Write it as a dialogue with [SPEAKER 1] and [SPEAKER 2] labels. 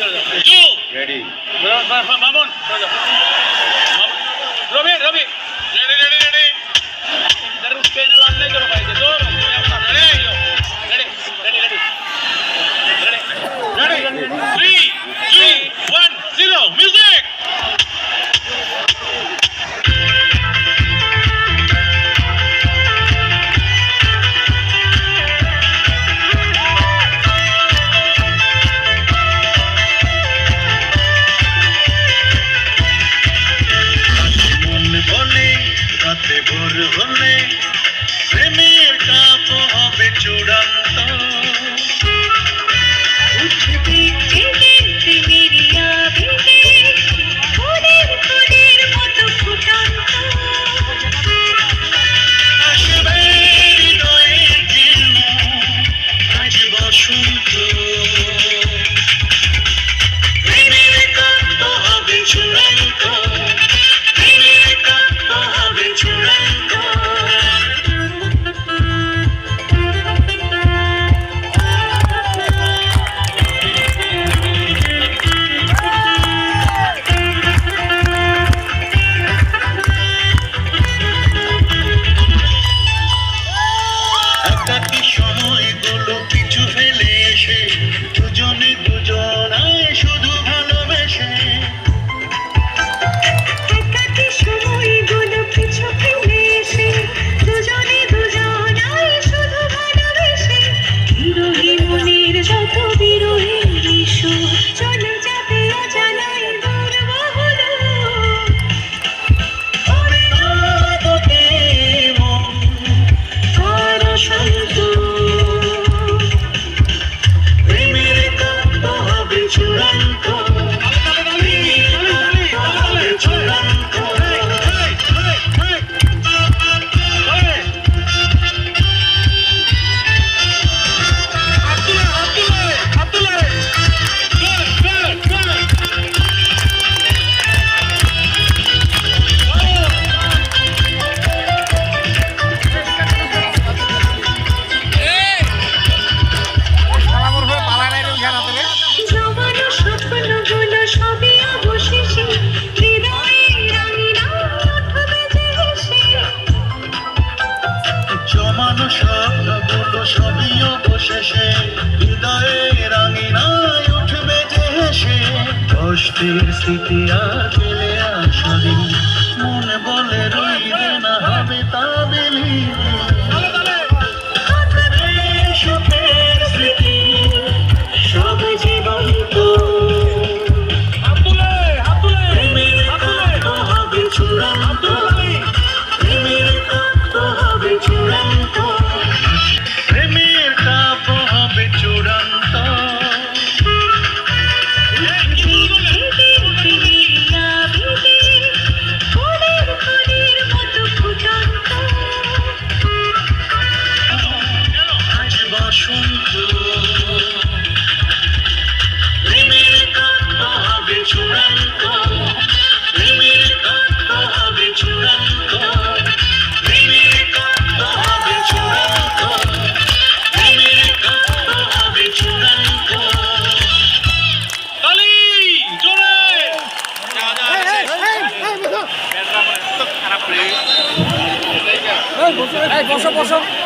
[SPEAKER 1] Ready.
[SPEAKER 2] Mamun. Ravi. Ready. इधर उसके ना लाने करो भाई दो ready 3 2 1 0 music রাতে ভোর হলে প্রেমের কাপ হবে চূড়ান্ত আসবে হৃদয়ের জন্য আজ বসন্ত প্রেমের কাপ হবে চূড়ান্ত সময়গুলো পিছু ফেলে এসে দুজনে দুজনায় শুধু ভালোবেসে সময়গুলো পিছু ফেলে এসে দুজনে দুজনায় শুধু ভালোবেসে বিরোহী মনের যত বিরোহী ইস্যু চলে যাবে অজানায় দূর হলো শান্ত চূড়ান্ত চূড়ান্ত জমানো স্বপ্নগুলো সবই অবশেষে হৃদয়ে রাঙিনায় উঠবে যে হেসে কষ্টের স্মৃতি আর ফেলে আসরি মন বলে রইবে না হবে তা বেলি সুখের স্মৃতি সব জীবন্ত প্রেমের কাব্য হবে চূড়ান্ত চূড়ান্ত প্রেমের কাপ হবে চূড়ান্ত আজ বসন্ত প্রেমের কাপ হবে চূড়ান্ত প্রেমের কাপ হবে চূড়ান্ত
[SPEAKER 3] বসো